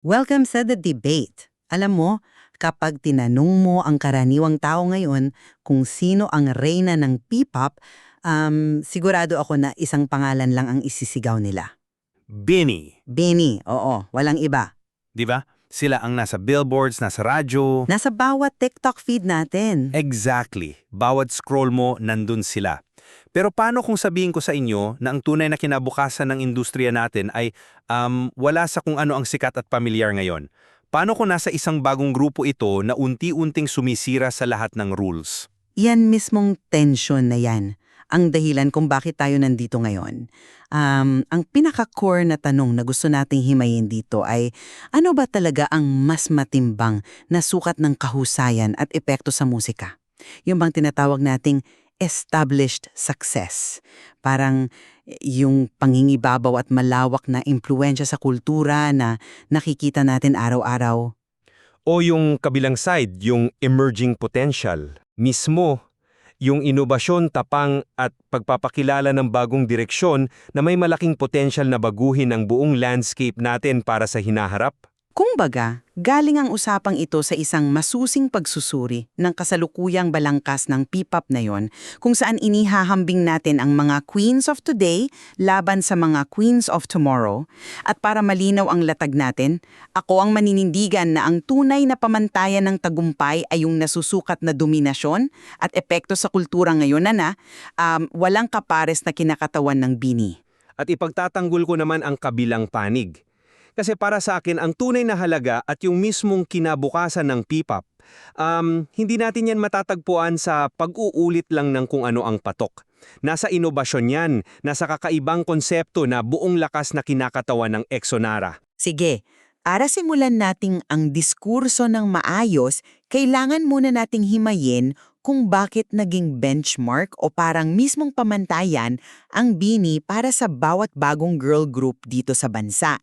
Welcome sa The Debate. Alam mo, kapag tinanong mo ang karaniwang tao ngayon kung sino ang reyna ng P-pop, sigurado ako na isang pangalan lang ang isisigaw nila. Benny, Benny, oo, walang iba. di ba? Sila ang nasa billboards, nasa radyo. Nasa bawat TikTok feed natin. Exactly. Bawat scroll mo, nandun sila. Pero paano kung sabihin ko sa inyo na ang tunay na kinabukasan ng industriya natin ay wala sa kung ano ang sikat at pamilyar ngayon? Paano kung nasa isang bagong grupo ito na unti-unting sumisira sa lahat ng rules? Yan mismong tension na yan, ang dahilan kung bakit tayo nandito ngayon. Ang pinaka-core na tanong na gusto nating himayin dito ay ano ba talaga ang mas matimbang na sukat ng kahusayan at epekto sa musika? Yung bang tinatawag nating established success. Parang yung pangingibabaw at malawak na impluensya sa kultura na nakikita natin araw-araw. O yung kabilang side, yung emerging potential. Mismo, yung inobasyon, tapang at pagpapakilala ng bagong direksyon na may malaking potential na baguhin ang buong landscape natin para sa hinaharap. Kumbaga, galing ang usapang ito sa isang masusing pagsusuri ng kasalukuyang balangkas ng P-pop na yon, kung saan inihahambing natin ang mga queens of today laban sa mga queens of tomorrow. At para malinaw ang latag natin, ako ang maninindigan na ang tunay na pamantayan ng tagumpay ay yung nasusukat na dominasyon at epekto sa kultura ngayon na walang kapares na kinakatawan ng bini. At ipagtatanggol ko naman ang kabilang panig. Kasi para sa akin, ang tunay na halaga at yung mismong kinabukasan ng P-pop, hindi natin yan matatagpuan sa pag-uulit lang ng kung ano ang patok. Nasa inobasyon yan, nasa kakaibang konsepto na buong lakas na kinakatawan ng Exonara. Sige, para simulan nating ang diskurso ng maayos, kailangan muna nating himayin kung bakit naging benchmark o parang mismong pamantayan ang BINI para sa bawat bagong girl group dito sa bansa.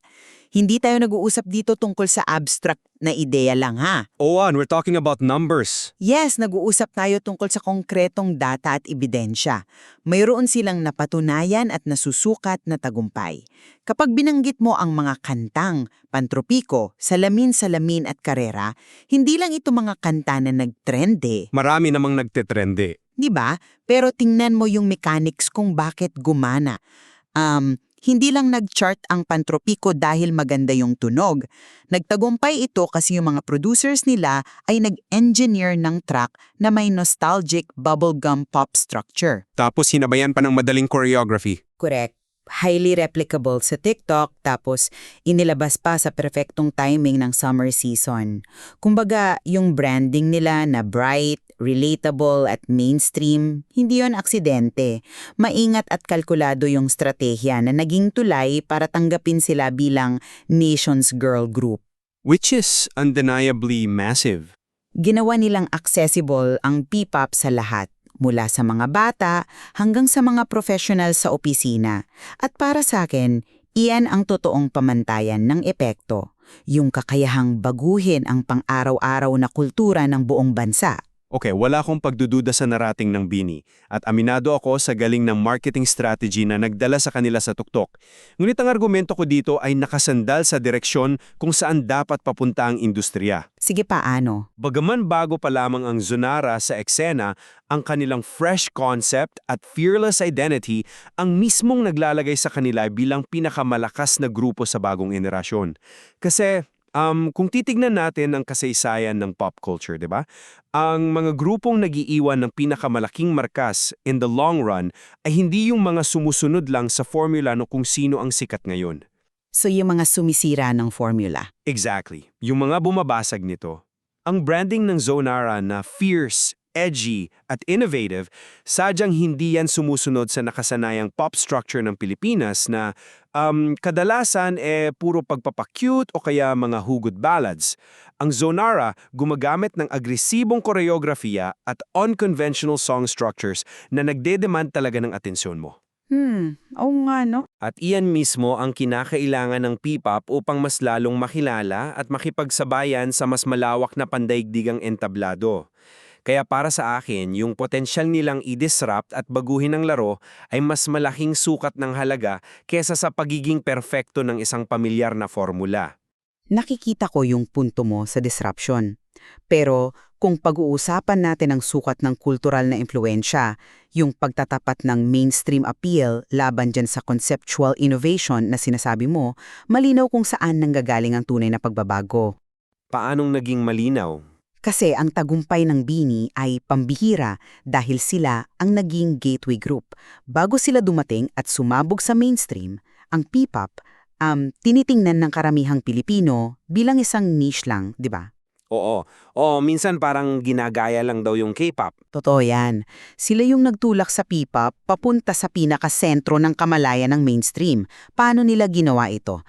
Hindi tayo nag-uusap dito tungkol sa abstract na ideya lang ha. Owan, we're talking about numbers. Yes, nag-uusap tayo tungkol sa konkretong data at ebidensya. Mayroon silang napatunayan at nasusukat na tagumpay. Kapag binanggit mo ang mga kantang, pantropiko, salamin-salamin at karera, hindi lang ito mga kanta na nag-trend eh. Marami namang nagtetrende. Di ba? Pero tingnan mo yung mechanics kung bakit gumana. Hindi lang nag-chart ang pantropiko dahil maganda yung tunog. Nagtagumpay ito kasi yung mga producers nila ay nag-engineer ng track na may nostalgic bubblegum pop structure. Tapos hinabayan pa ng madaling choreography. Correct. Highly replicable sa TikTok tapos inilabas pa sa perfectong timing ng summer season. Kumbaga, yung branding nila na bright, relatable at mainstream, hindi yon aksidente. Maingat at kalkulado yung strategiya na naging tulay para tanggapin sila bilang nation's girl group. Which is undeniably massive. Ginawa nilang accessible ang P-pop sa lahat, mula sa mga bata hanggang sa mga professional sa opisina. At para sa akin, iyan ang totoong pamantayan ng epekto, yung kakayahang baguhin ang pang-araw-araw na kultura ng buong bansa. Okay, wala akong pagdududa sa narating ng BINI at aminado ako sa galing ng marketing strategy na nagdala sa kanila sa tuktok. Ngunit ang argumento ko dito ay nakasandal sa direksyon kung saan dapat papunta ang industriya. Sige, paano? Bagaman bago pa lamang ang Zonara sa eksena, ang kanilang fresh concept at fearless identity ang mismong naglalagay sa kanila bilang pinakamalakas na grupo sa bagong henerasyon. Kasi kung titignan natin ang kasaysayan ng pop culture, di ba? Ang mga grupong nagiiwan ng pinakamalaking markas in the long run ay hindi yung mga sumusunod lang sa formula no kung sino ang sikat ngayon. So yung mga sumisira ng formula. Exactly. Yung mga bumabasag nito. Ang branding ng Zonara na fierce, edgy at innovative, sadyang hindi yan sumusunod sa nakasanayang pop structure ng Pilipinas na kadalasan puro pagpapacute o kaya mga hugot ballads. Ang Zonara gumagamit ng agresibong koreografiya at unconventional song structures na nagdedemand talaga ng atensyon mo. Oo nga no? At iyan mismo ang kinakailangan ng P-pop upang mas lalong makilala at makipagsabayan sa mas malawak na pandaigdigang entablado. Kaya para sa akin, yung potensyal nilang i-disrupt at baguhin ang laro ay mas malaking sukat ng halaga kesa sa pagiging perpekto ng isang pamilyar na formula. Nakikita ko yung punto mo sa disruption. Pero kung pag-uusapan natin ang sukat ng kultural na impluensya, yung pagtatapat ng mainstream appeal laban dyan sa conceptual innovation na sinasabi mo, malinaw kung saan nanggagaling ang tunay na pagbabago. Paanong naging malinaw? Kasi ang tagumpay ng Bini ay pambihira dahil sila ang naging gateway group. Bago sila dumating at sumabog sa mainstream, ang P-pop, tinitingnan ng karamihang Pilipino bilang isang niche lang, di ba? Oo. Minsan parang ginagaya lang daw yung K-pop. Totoo yan. Sila yung nagtulak sa P-pop papunta sa pinakasentro ng kamalayan ng mainstream. Paano nila ginawa ito?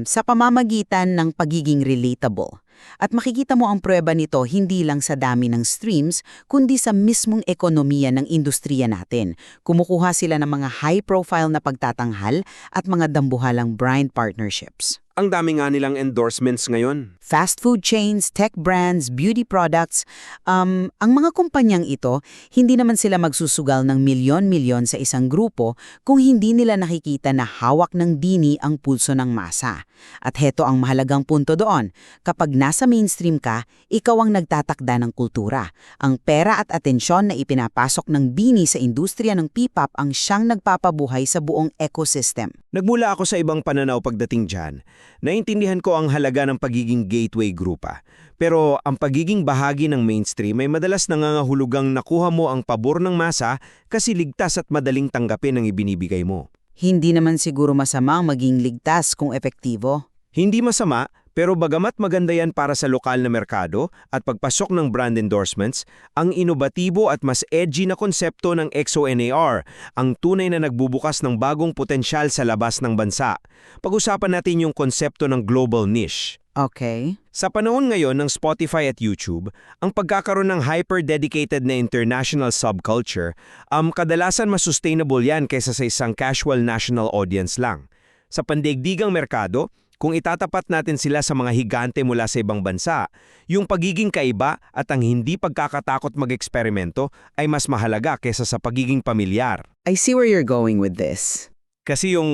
Sa pamamagitan ng pagiging relatable. At makikita mo ang pruweba nito hindi lang sa dami ng streams, kundi sa mismong ekonomiya ng industriya natin. Kumukuha sila ng mga high-profile na pagtatanghal at mga dambuhalang brand partnerships. Ang dami nga nilang endorsements ngayon. Fast food chains, tech brands, beauty products, ang mga kumpanyang ito, hindi naman sila magsusugal ng milyon-milyon sa isang grupo kung hindi nila nakikita na hawak ng Bini ang pulso ng masa. At heto ang mahalagang punto doon. Kapag nasa mainstream ka, ikaw ang nagtatakda ng kultura. Ang pera at atensyon na ipinapasok ng Bini sa industriya ng P-pop ang siyang nagpapabuhay sa buong ecosystem. Nagmula ako sa ibang pananaw pagdating dyan. Naintindihan ko ang halaga ng pagiging gateway grupa. Pero ang pagiging bahagi ng mainstream ay madalas nangangahulugang nakuha mo ang pabor ng masa kasi ligtas at madaling tanggapin ang ibinibigay mo. Hindi naman siguro masama ang maging ligtas kung epektibo. Hindi masama, pero bagamat maganda yan para sa lokal na merkado at pagpasok ng brand endorsements, ang inobatibo at mas edgy na konsepto ng XONAR, ang tunay na nagbubukas ng bagong potensyal sa labas ng bansa. Pag-usapan natin yung konsepto ng global niche. Okay. Sa panahon ngayon ng Spotify at YouTube, ang pagkakaroon ng hyper-dedicated na international subculture, kadalasan mas sustainable yan kaysa sa isang casual national audience lang. Sa pandaigdigang merkado, kung itatapat natin sila sa mga higante mula sa ibang bansa, yung pagiging kaiba at ang hindi pagkakatakot mag-eksperimento ay mas mahalaga kaysa sa pagiging pamilyar. I see where you're going with this. Kasi yung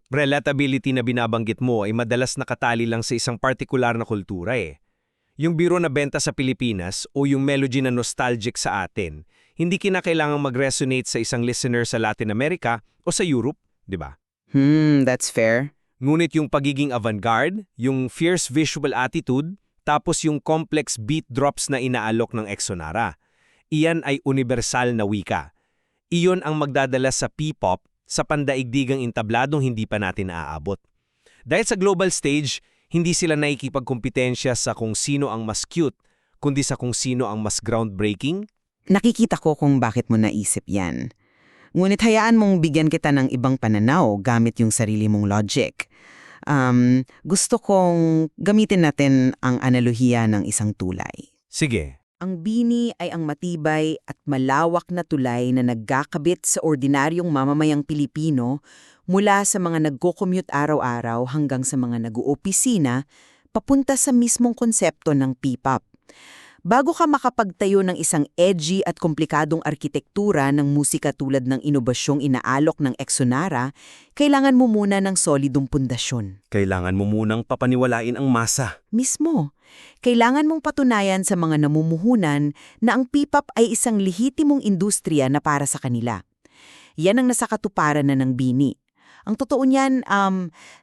relatability na binabanggit mo ay madalas nakatali lang sa isang partikular na kultura eh. Yung biro na benta sa Pilipinas o yung melody na nostalgic sa atin, hindi kinakailangang mag-resonate sa isang listener sa Latin America o sa Europe, di ba? That's fair. Ngunit yung pagiging avant-garde, yung fierce visual attitude, tapos yung complex beat drops na inaalok ng Exonara, iyan ay universal na wika. Iyon ang magdadala sa P-pop sa pandaigdigang intabladong hindi pa natin naaabot. Dahil sa global stage, hindi sila nakikipagkompetensya sa kung sino ang mas cute, kundi sa kung sino ang mas groundbreaking. Nakikita ko kung bakit mo naisip yan. Ngunit hayaan mong bigyan kita ng ibang pananaw gamit yung sarili mong logic. Gusto kong gamitin natin ang analohiya ng isang tulay. Sige. Ang Bini ay ang matibay at malawak na tulay na nagkakabit sa ordinaryong mamamayang Pilipino mula sa mga nagko-commute araw-araw hanggang sa mga nag-uopisina papunta sa mismong konsepto ng P-pop. Bago ka makapagtayo ng isang edgy at komplikadong arkitektura ng musika tulad ng inobasyong inaalok ng Exonara, kailangan mo muna ng solidong pundasyon. Kailangan mo munang papaniwalain ang masa. Mismo, kailangan mong patunayan sa mga namumuhunan na ang P-pop ay isang lehitimong industriya na para sa kanila. Yan ang nasa katuparan na ng Bini. Ang totoo niyan,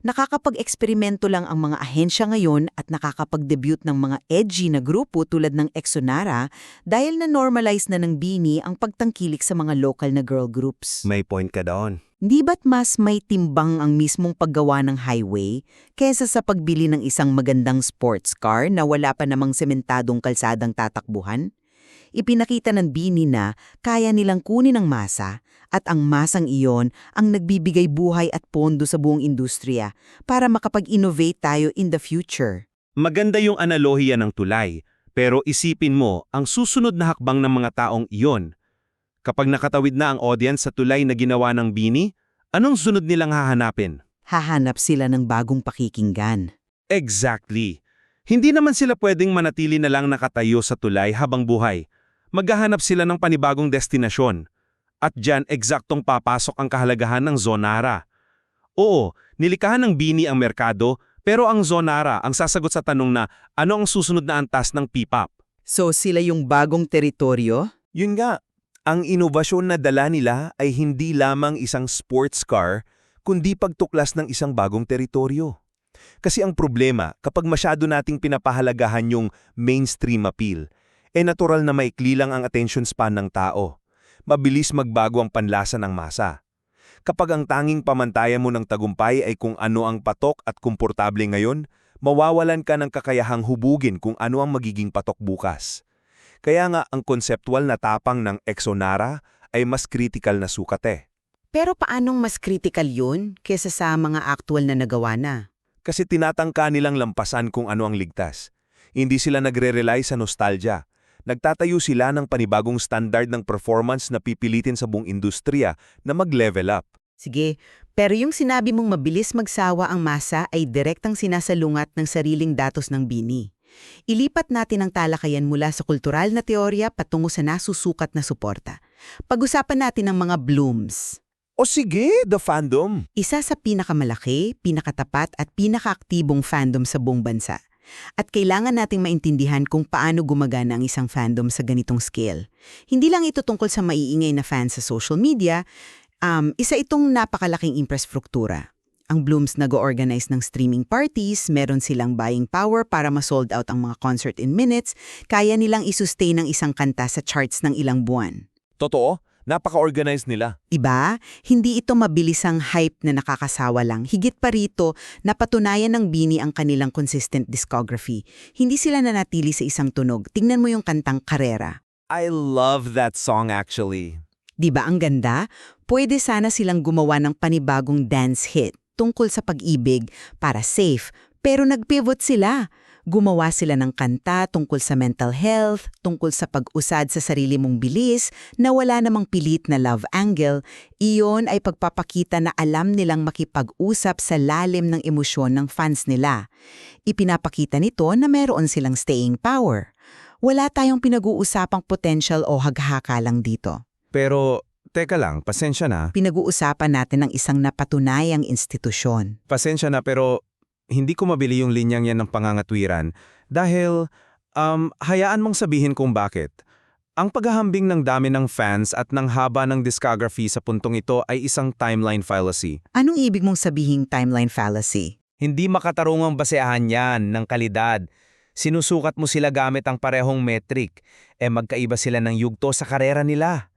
nakakapag-eksperimento lang ang mga ahensya ngayon at nakakapag-debut ng mga edgy na grupo tulad ng Exonara dahil na-normalize na ng Bini ang pagtangkilik sa mga local na girl groups. May point ka doon. Di ba't mas may timbang ang mismong paggawa ng highway kaysa sa pagbili ng isang magandang sports car na wala pa namang sementadong kalsadang tatakbuhan? Ipinakita ng Bini na kaya nilang kunin ang masa at ang masang iyon ang nagbibigay buhay at pondo sa buong industriya para makapag-innovate tayo in the future. Maganda yung analohiya ng tulay, pero isipin mo ang susunod na hakbang ng mga taong iyon. Kapag nakatawid na ang audience sa tulay na ginawa ng Bini, anong sunod nilang hahanapin? Hahanap sila ng bagong pakikinggan. Exactly. Hindi naman sila pwedeng manatili na lang nakatayo sa tulay habang buhay. Maghahanap sila ng panibagong destinasyon. At dyan eksaktong papasok ang kahalagahan ng Zonara. Oo, nilikahan ng Bini ang merkado, Pero ang Zonara ang sasagot sa tanong na ano ang susunod na antas ng P-pop. So sila yung bagong teritoryo? Yun nga, ang inobasyon na dala nila ay hindi lamang isang sports car, kundi pagtuklas ng isang bagong teritoryo. Kasi ang problema, kapag masyado nating pinapahalagahan yung mainstream appeal, natural na maikli lang ang attention span ng tao. Mabilis magbago ang panlasa ng masa. Kapag ang tanging pamantayan mo ng tagumpay ay kung ano ang patok at komportable ngayon, mawawalan ka ng kakayahang hubugin kung ano ang magiging patok bukas. Kaya nga ang konseptual na tapang ng Exonara ay mas critical na sukat. Pero paanong mas critical yun kesa sa mga actual na nagawa na? Kasi tinatangka nilang lampasan kung ano ang ligtas. Hindi sila nagre-rely sa nostalgia. Nagtatayo sila ng panibagong standard ng performance na pipilitin sa buong industriya na mag-level up. Sige, pero yung sinabi mong mabilis magsawa ang masa ay direktang sinasalungat ng sariling datos ng Bini. Ilipat natin ang talakayan mula sa kultural na teorya patungo sa nasusukat na suporta. Pag-usapan natin ang mga blooms. O sige, the fandom. Isa sa pinakamalaki, pinakatapat at pinakaaktibong fandom sa buong bansa. At kailangan nating maintindihan kung paano gumagana ang isang fandom sa ganitong scale. Hindi lang ito tungkol sa maiingay na fans sa social media, isa itong napakalaking infrastruktura. Ang Blooms nag-organize ng streaming parties, meron silang buying power para ma-sold out ang mga concert in minutes, kaya nilang isustain ang isang kanta sa charts ng ilang buwan. Totoo, napaka-organized nila. Iba, hindi ito mabilisang hype na nakakasawa lang. Higit pa rito, napatunayan ng Bini ang kanilang consistent discography. Hindi sila nanatili sa isang tunog. Tingnan mo yung kantang Karera. I love that song actually. Di ba ang ganda? Pwede sana silang gumawa ng panibagong dance hit tungkol sa pag-ibig para safe, pero nag-pivot sila. Gumawa sila ng kanta tungkol sa mental health, tungkol sa pag-usad sa sarili mong bilis, na wala namang pilit na love angle. Iyon ay pagpapakita na alam nilang makipag-usap sa lalim ng emosyon ng fans nila. Ipinapakita nito na meron silang staying power. Wala tayong pinag-uusapang potential o haghaka lang dito. Pero, teka lang, pasensya na. Pinag-uusapan natin ng isang napatunayang institusyon. Pasensya na pero hindi ko mabili yung linyang yan ng pangangatwiran dahil hayaan mong sabihin kung bakit. Ang paghahambing ng dami ng fans at ng haba ng discography sa puntong ito ay isang timeline fallacy. Anong ibig mong sabihing timeline fallacy? Hindi makatarungang basehan yan ng kalidad. Sinusukat mo sila gamit ang parehong metric, magkaiba sila ng yugto sa karera nila.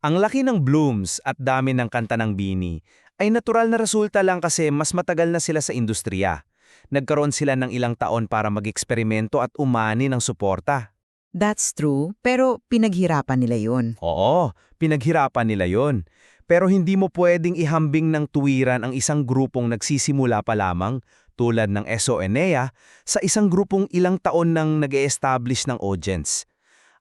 Ang laki ng Blooms at dami ng kanta ng Bini ay natural na resulta lang kasi mas matagal na sila sa industriya. Nagkaroon sila ng ilang taon para mag-eksperimento at umani ng suporta. That's true, pero pinaghirapan nila yun. Oo, pinaghirapan nila yon. Pero hindi mo pwedeng ihambing ng tuwiran ang isang grupong nagsisimula pa lamang, tulad ng SONEA, sa isang grupong ilang taon nang nag-e-establish ng audience.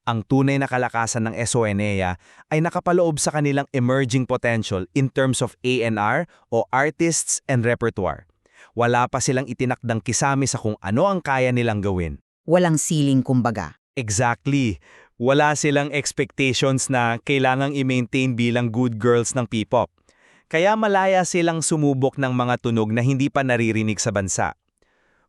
Ang tunay na kalakasan ng SONEA ay nakapaloob sa kanilang emerging potential in terms of A&R o artists and repertoire. Wala pa silang itinakdang kisame sa kung ano ang kaya nilang gawin. Walang ceiling kumbaga. Exactly. Wala silang expectations na kailangang i-maintain bilang good girls ng P-pop. Kaya malaya silang sumubok ng mga tunog na hindi pa naririnig sa bansa.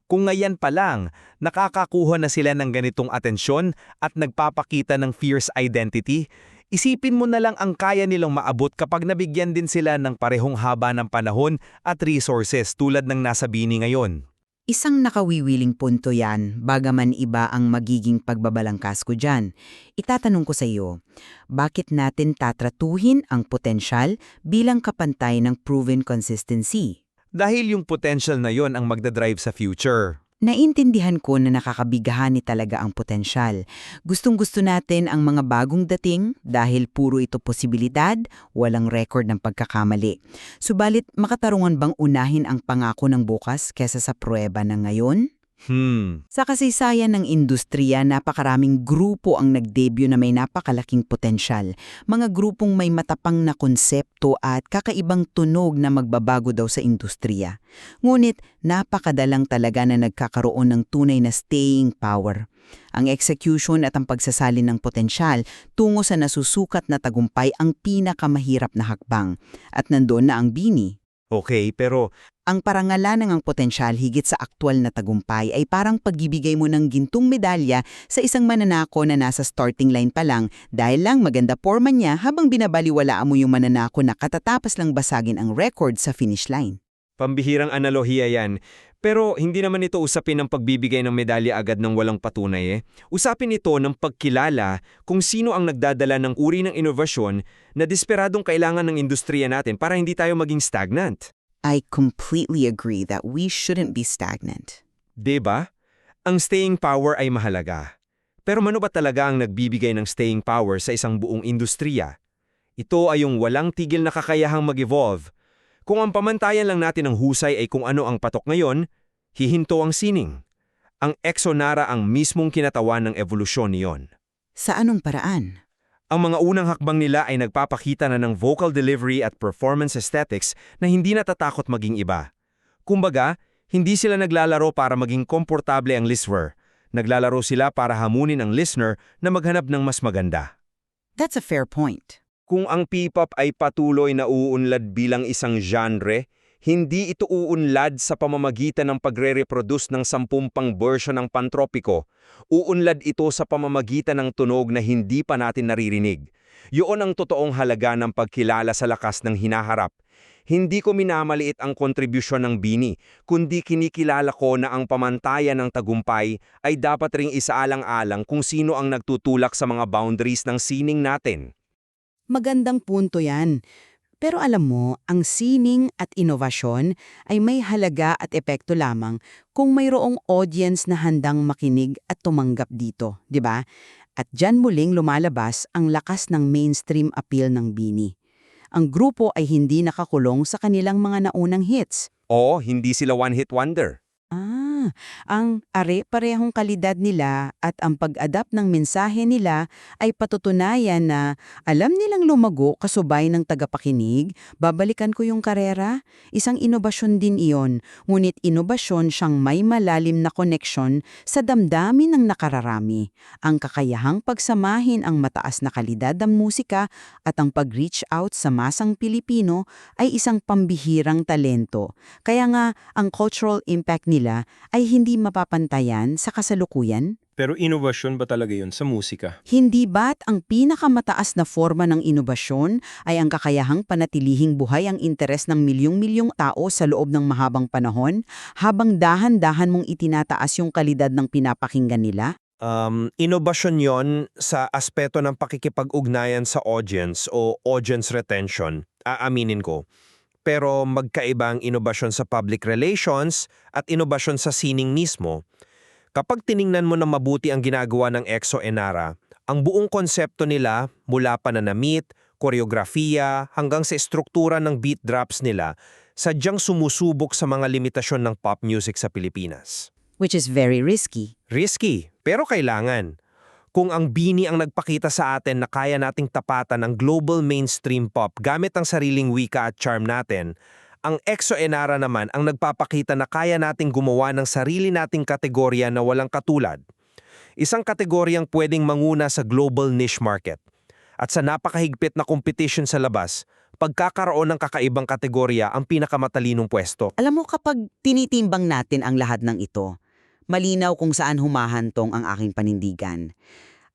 Kung ngayon pa lang, nakakakuha na sila ng ganitong atensyon at nagpapakita ng fierce identity, isipin mo na lang ang kaya nilang maabot kapag nabigyan din sila ng parehong haba ng panahon at resources tulad ng nasa Bini ngayon. Isang nakawiwiling punto yan, bagaman iba ang magiging pagbabalangkas ko dyan. Itatanong ko sa iyo, bakit natin tatratuhin ang potensyal bilang kapantay ng proven consistency? Dahil yung potential na yon ang magdadrive sa future. Naintindihan ko na nakakabigahani talaga ang potensyal. Gustong-gusto natin ang mga bagong dating dahil puro ito posibilidad, walang record ng pagkakamali. Subalit, makatarungan bang unahin ang pangako ng bukas kesa sa pruweba ng ngayon? Sa kasaysayan ng industriya, napakaraming grupo ang nag-debut na may napakalaking potensyal. Mga grupong may matapang na konsepto at kakaibang tunog na magbabago daw sa industriya. Ngunit, napakadalang talaga na nagkakaroon ng tunay na staying power. Ang execution at ang pagsasalin ng potensyal tungo sa nasusukat na tagumpay ang pinakamahirap na hakbang. At nandoon na ang Bini. Okay, pero Ang parangalan ng ang potensyal higit sa aktwal na tagumpay ay parang pagbibigay mo ng gintong medalya sa isang mananako na nasa starting line pa lang dahil lang maganda forma niya habang binabaliwalaan mo yung mananako na katatapos lang basagin ang record sa finish line. pambihirang analohiya yan. Pero hindi naman ito usapin ng pagbibigay ng medalya agad ng walang patunay. Usapin ito ng pagkilala kung sino ang nagdadala ng uri ng inovasyon na desperadong kailangan ng industriya natin para hindi tayo maging stagnant. I completely agree that we shouldn't be stagnant. 'Di ba? Ang staying power ay mahalaga. Pero ano ba talaga ang nagbibigay ng staying power sa isang buong industriya? Ito ay yung walang tigil na kakayahang mag-evolve. Kung ang pamantayan lang natin ng husay ay kung ano ang patok ngayon, hihinto ang sining. Ang Exonara ang mismong kinatawan ng evolusyon niyon. Sa anong paraan? Ang mga unang hakbang nila ay nagpapakita na ng vocal delivery at performance aesthetics na hindi natatakot maging iba. Kumbaga, hindi sila naglalaro para maging komportable ang listener. Naglalaro sila para hamunin ang listener na maghanap ng mas maganda. That's a fair point. Kung ang P-pop ay patuloy na uunlad bilang isang genre, hindi ito uunlad sa pamamagitan ng pagre-reproduce ng 10 pang version ng pantropiko. Uunlad ito sa pamamagitan ng tunog na hindi pa natin naririnig. Yun ang totoong halaga ng pagkilala sa lakas ng hinaharap. Hindi ko minamaliit ang kontribusyon ng Bini, kundi kinikilala ko na ang pamantayan ng tagumpay ay dapat ring isaalang-alang kung sino ang nagtutulak sa mga boundaries ng sining natin. Magandang punto yan. Pero alam mo, ang sining at inovasyon ay may halaga at epekto lamang kung mayroong audience na handang makinig at tumanggap dito, di ba? At dyan muling lumalabas ang lakas ng mainstream appeal ng Bini. Ang grupo ay hindi nakakulong sa kanilang mga naunang hits. O, hindi sila one-hit wonder. Ang are-parehong kalidad nila at ang pag-adapt ng mensahe nila ay patutunayan na alam nilang lumago kasubay ng tagapakinig, babalikan ko yung karera. Isang inobasyon din iyon, ngunit inobasyon siyang may malalim na koneksyon sa damdamin ng nakararami. Ang kakayahang pagsamahin ang mataas na kalidad ng musika at ang pag-reach out sa masang Pilipino ay isang pambihirang talento. Kaya nga, ang cultural impact nila ay hindi mapapantayan sa kasalukuyan? Pero inobasyon ba talaga yun sa musika? Hindi ba't ang pinakamataas na forma ng inobasyon ay ang kakayahang panatilihing buhay ang interes ng milyong-milyong tao sa loob ng mahabang panahon, habang dahan-dahan mong itinataas yung kalidad ng pinapakinggan nila? Inobasyon yon sa aspeto ng pakikipag-ugnayan sa audience o audience retention, aaminin ko. Pero magkaiba ang inobasyon sa public relations at inobasyon sa sining mismo. Kapag tiningnan mo na mabuti ang ginagawa ng EXO Enara, ang buong konsepto nila mula pananamit, koreografiya hanggang sa struktura ng beat drops nila, sadyang sumusubok sa mga limitasyon ng pop music sa Pilipinas. Which is very risky. Risky, pero kailangan. Kung ang Bini ang nagpakita sa atin na kaya nating tapatan ang global mainstream pop gamit ang sariling wika at charm natin, ang EXO Enara naman ang nagpapakita na kaya nating gumawa ng sarili nating kategorya na walang katulad. Isang kategoryang pwedeng manguna sa global niche market. At sa napakahigpit na competition sa labas, pagkakaroon ng kakaibang kategorya ang pinakamatalinong pwesto. Alam mo, kapag tinitimbang natin ang lahat ng ito, malinaw kung saan humahantong ang aking panindigan.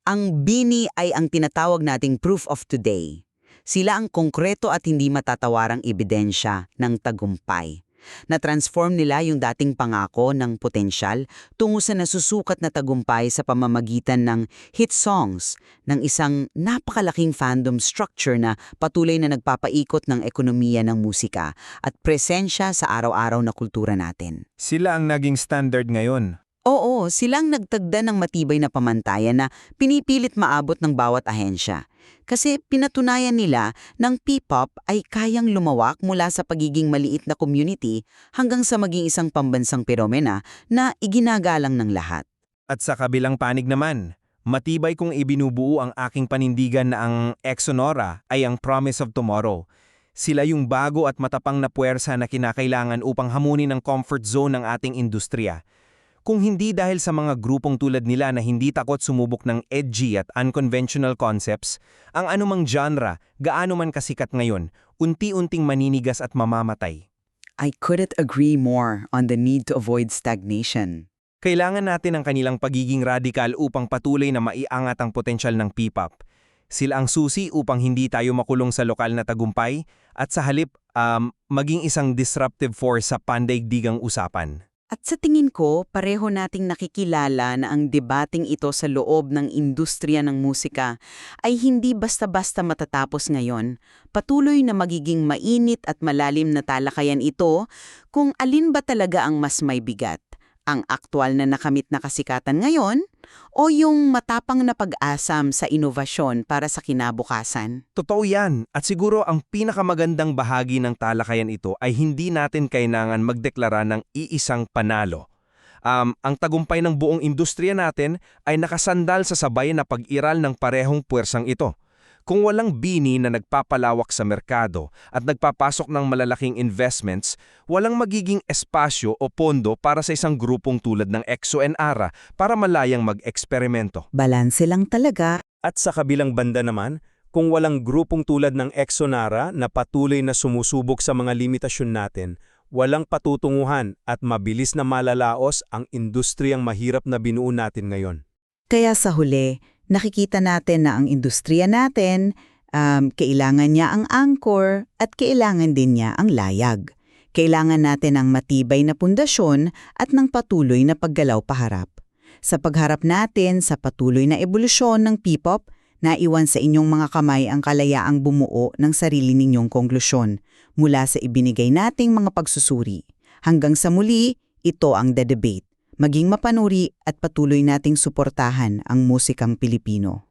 Ang Bini ay ang tinatawag nating proof of today. Sila ang konkreto at hindi matatawarang ebidensya ng tagumpay. Na-transform nila yung dating pangako ng potensyal tungo sa nasusukat na tagumpay sa pamamagitan ng hit songs, ng isang napakalaking fandom structure na patuloy na nagpapaikot ng ekonomiya ng musika at presensya sa araw-araw na kultura natin. Sila ang naging standard ngayon. Oo, silang nagtagda ng matibay na pamantayan na pinipilit maabot ng bawat ahensya. Kasi pinatunayan nila ng P-pop ay kayang lumawak mula sa pagiging maliit na community hanggang sa maging isang pambansang peromena na iginagalang ng lahat. At sa kabilang panig naman, matibay kong ibinubuo ang aking panindigan na ang Exonora ay ang promise of tomorrow. Sila yung bago at matapang na puwersa na kinakailangan upang hamunin ang comfort zone ng ating industriya. Kung hindi dahil sa mga grupong tulad nila na hindi takot sumubok ng edgy at unconventional concepts, ang anumang genre, gaano man kasikat ngayon, unti-unting maninigas at mamamatay. I couldn't agree more on the need to avoid stagnation. Kailangan natin ang kanilang pagiging radikal upang patuloy na maiangat ang potensyal ng P-pop. Sila ang susi upang hindi tayo makulong sa lokal na tagumpay at sa halip maging isang disruptive force sa pandaigdigang usapan. At sa tingin ko, pareho nating nakikilala na ang debating ito sa loob ng industriya ng musika ay hindi basta-basta matatapos ngayon. Patuloy na magiging mainit at malalim na talakayan ito kung alin ba talaga ang mas may bigat. Ang aktwal na nakamit na kasikatan ngayon o yung matapang na pag-asam sa inovasyon para sa kinabukasan? Totoo yan, at siguro ang pinakamagandang bahagi ng talakayan ito ay hindi natin kailangan magdeklara ng iisang panalo. Ang tagumpay ng buong industriya natin ay nakasandal sa sabay na pag-iral ng parehong puwersang ito. Kung walang bini na nagpapalawak sa merkado at nagpapasok ng malalaking investments, walang magiging espasyo o pondo para sa isang grupong tulad ng EXO and ARA para malayang mag-eksperimento. Balanse lang talaga. At sa kabilang banda naman, kung walang grupong tulad ng EXO and ARA na patuloy na sumusubok sa mga limitasyon natin, walang patutunguhan at mabilis na malalaos ang industriyang mahirap na binuo natin ngayon. Kaya sa huli, nakikita natin na ang industriya natin, kailangan niya ang anchor at kailangan din niya ang layag. Kailangan natin ang matibay na pundasyon at ng patuloy na paggalaw paharap. Sa pagharap natin sa patuloy na ebolusyon ng P-pop, naiwan sa inyong mga kamay ang kalayaang bumuo ng sarili ninyong konklusyon mula sa ibinigay nating mga pagsusuri. Hanggang sa muli, ito ang The Debate. Maging mapanuri at patuloy nating suportahan ang musikang Pilipino.